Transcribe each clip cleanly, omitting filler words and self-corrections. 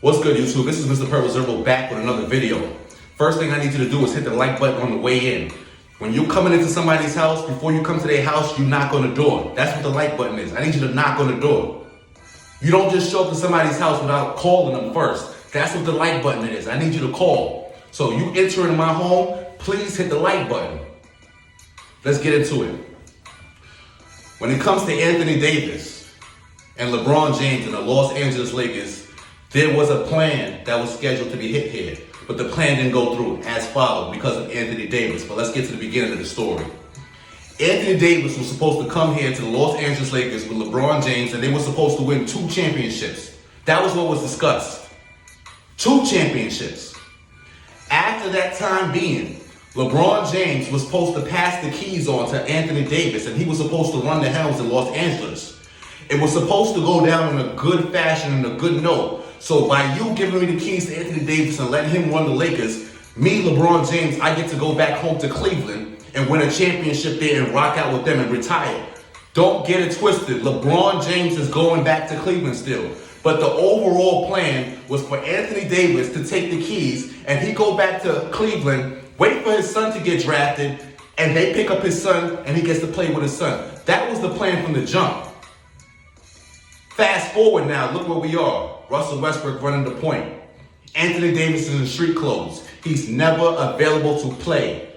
What's good, YouTube? This is Mr. Purple Zero back with another video. First thing I need you to do is hit the like button on the way in. When you're coming into somebody's house, before you come to their house, you knock on the door. That's what the like button is. I need you to knock on the door. You don't just show up to somebody's house without calling them first. That's what the like button is. I need you to call. So you enter into my home, please hit the like button. Let's get into it. When it comes to Anthony Davis and LeBron James and the Los Angeles Lakers, there was a plan that was scheduled to be hit here, but the plan didn't go through as followed because of Anthony Davis. But let's get to the beginning of the story. Anthony Davis was supposed to come here to the Los Angeles Lakers with LeBron James, and they were supposed to win 2 championships. That was what was discussed. 2 championships. After that time being, LeBron James was supposed to pass the keys on to Anthony Davis, and he was supposed to run the helms in Los Angeles. It was supposed to go down in a good fashion and a good note. So by you giving me the keys to Anthony Davis and letting him run the Lakers, me, LeBron James, I get to go back home to Cleveland and win a championship there and rock out with them and retire. Don't get it twisted. LeBron James is going back to Cleveland still. But the overall plan was for Anthony Davis to take the keys and he go back to Cleveland, wait for his son to get drafted, and they pick up his son and he gets to play with his son. That was the plan from the jump. Fast forward now, look where we are. Russell Westbrook running the point. Anthony Davis is in street clothes. He's never available to play.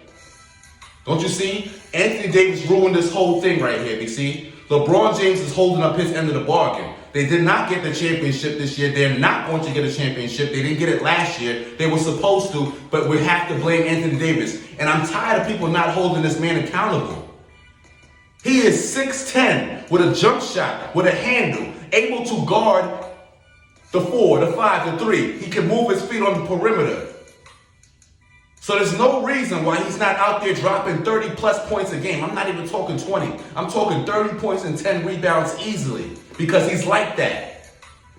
Don't you see? Anthony Davis ruined this whole thing right here, you see? LeBron James is holding up his end of the bargain. They did not get the championship this year. They're not going to get a championship. They didn't get it last year. They were supposed to, but we have to blame Anthony Davis. And I'm tired of people not holding this man accountable. He is 6'10", with a jump shot, with a handle, able to guard the 4, the 5, the 3. He can move his feet on the perimeter. So there's no reason why he's not out there dropping 30 plus points a game. I'm not even talking 20. I'm talking 30 points and 10 rebounds easily because he's like that.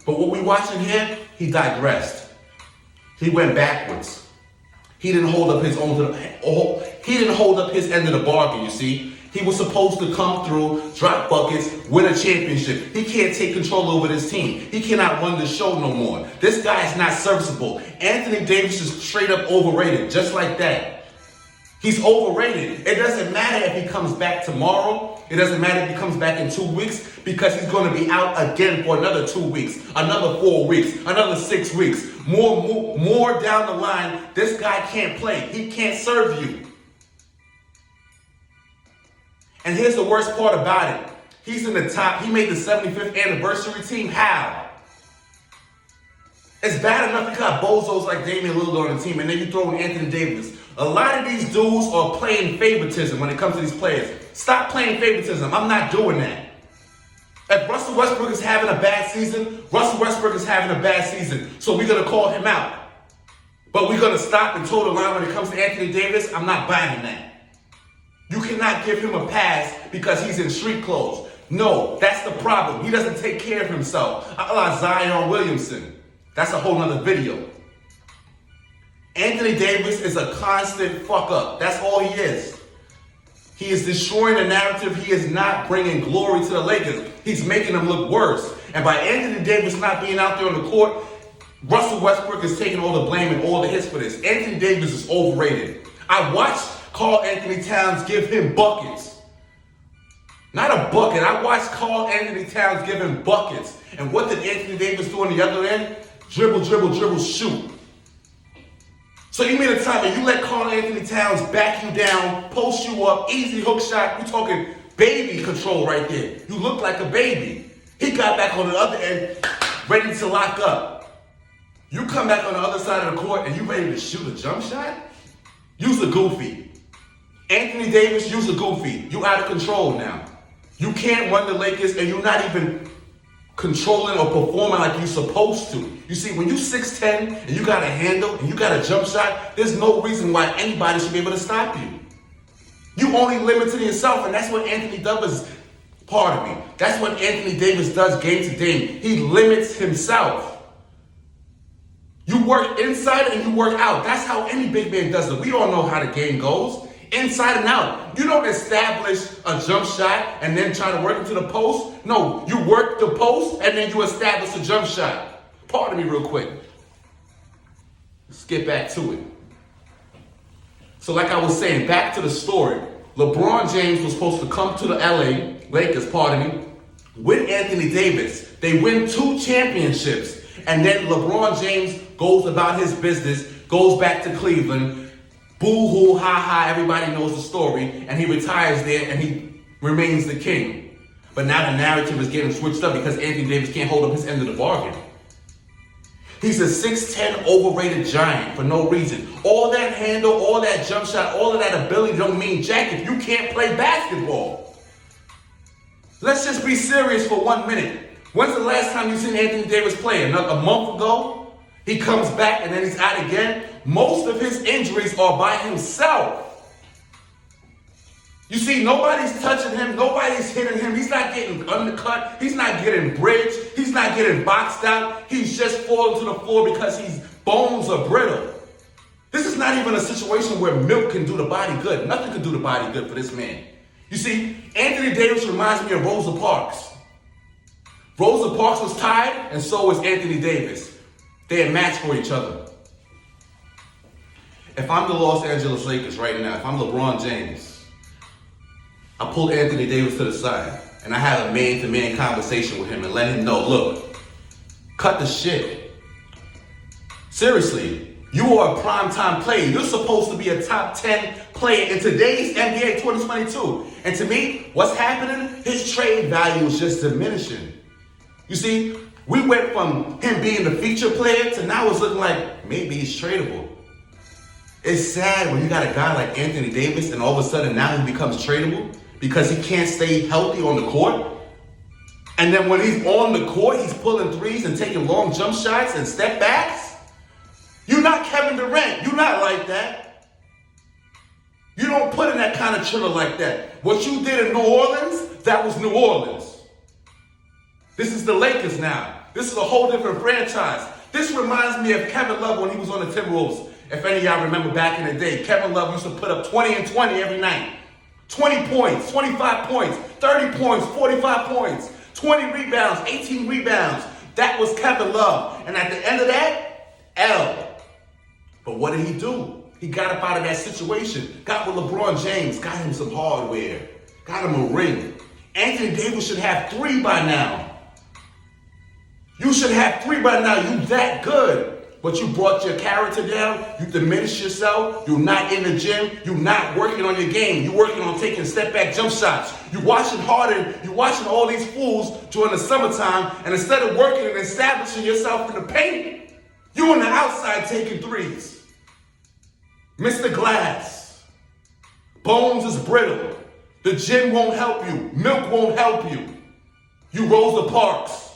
But what we watching here, he digressed. He went backwards. He didn't hold up his own. He didn't hold up his end of the bargain, you see. He was supposed to come through, drop buckets, win a championship. He can't take control over this team. He cannot run the show no more. This guy is not serviceable. Anthony Davis is straight up overrated, just like that. He's overrated. It doesn't matter if he comes back tomorrow. It doesn't matter if he comes back in 2 weeks because he's going to be out again for another 2 weeks, another 4 weeks, another 6 weeks. More down the line, this guy can't play. He can't serve you. And here's the worst part about it. He's in the top. He made the 75th anniversary team. How? It's bad enough you got bozos like Damian Lillard on the team, and then you throw in Anthony Davis. A lot of these dudes are playing favoritism when it comes to these players. Stop playing favoritism. I'm not doing that. If Russell Westbrook is having a bad season, Russell Westbrook is having a bad season. So we're going to call him out. But we're going to stop and toe the line when it comes to Anthony Davis. I'm not buying that. You cannot give him a pass because he's in street clothes. No, that's the problem. He doesn't take care of himself. A la Zion Williamson. That's a whole nother video. Anthony Davis is a constant fuck up. That's all he is. He is destroying the narrative. He is not bringing glory to the Lakers. He's making them look worse. And by Anthony Davis not being out there on the court, Russell Westbrook is taking all the blame and all the hits for this. Anthony Davis is overrated. I watched Karl Anthony Towns give him buckets. Not a bucket. I watched Karl Anthony Towns give him buckets. And what did Anthony Davis do on the other end? Dribble, dribble, dribble, shoot. So you mean a time that you let Karl Anthony Towns back you down, post you up, easy hook shot. We're talking baby control right there. You look like a baby. He got back on the other end, ready to lock up. You come back on the other side of the court and you ready to shoot a jump shot? Use a goofy. Anthony Davis, use a goofy. You out of control now. You can't run the Lakers and you're not even controlling or performing like you're supposed to. You see, when you're 6'10" and you got a handle and you got a jump shot, there's no reason why anybody should be able to stop you. You only limited yourself, and that's what Anthony does. Pardon me. That's what Anthony Davis does game to game. He limits himself. You work inside and you work out. That's how any big man does it. We all know how the game goes. Inside and out. You don't establish a jump shot and then try to work into the post. No, you work the post and then you establish a jump shot. Pardon me real quick. Let's get back to it. So like I was saying, back to the story. LeBron James was supposed to come to the LA Lakers, with Anthony Davis. They win 2 championships. And then LeBron James goes about his business, goes back to Cleveland. Boo-hoo, ha-ha, everybody knows the story. And he retires there and he remains the king. But now the narrative is getting switched up because Anthony Davis can't hold up his end of the bargain. He's a 6'10", overrated giant for no reason. All that handle, all that jump shot, all of that ability don't mean jack if you can't play basketball. Let's just be serious for 1 minute. When's the last time you seen Anthony Davis play? A month ago? He comes back and then he's out again. Most of his injuries are by himself. You see, nobody's touching him. Nobody's hitting him. He's not getting undercut. He's not getting bridged. He's not getting boxed out. He's just falling to the floor because his bones are brittle. This is not even a situation where milk can do the body good. Nothing can do the body good for this man. You see, Anthony Davis reminds me of Rosa Parks. Rosa Parks was tired, and so was Anthony Davis. They had matched for each other. If I'm the Los Angeles Lakers right now, if I'm LeBron James, I pull Anthony Davis to the side, and I have a man-to-man conversation with him and let him know, look, cut the shit. Seriously, you are a primetime player. You're supposed to be a top 10 player in today's NBA 2022. And to me, what's happening? His trade value is just diminishing. You see, we went from him being the feature player to now it's looking like maybe he's tradable. It's sad when you got a guy like Anthony Davis and all of a sudden now he becomes tradable because he can't stay healthy on the court. And then when he's on the court, he's pulling threes and taking long jump shots and step backs. You're not Kevin Durant. You're not like that. You don't put in that kind of chiller like that. What you did in New Orleans, that was New Orleans. This is the Lakers now. This is a whole different franchise. This reminds me of Kevin Love when he was on the Timberwolves. If any of y'all remember back in the day, Kevin Love used to put up 20 and 20 every night. 20 points, 25 points, 30 points, 45 points, 20 rebounds, 18 rebounds. That was Kevin Love. And at the end of that, L. But what did he do? He got up out of that situation, got with LeBron James, got him some hardware, got him a ring. Anthony Davis should have 3 by now. You should have 3 by now. You that good. But you brought your character down. You diminished yourself. You're not in the gym. You're not working on your game. You're working on taking step-back jump shots. You're watching Harden. You're watching all these fools during the summertime. And instead of working and establishing yourself in the paint, you're on the outside taking threes. Mr. Glass. Bones is brittle. The gym won't help you. Milk won't help you. You Rosa Parks.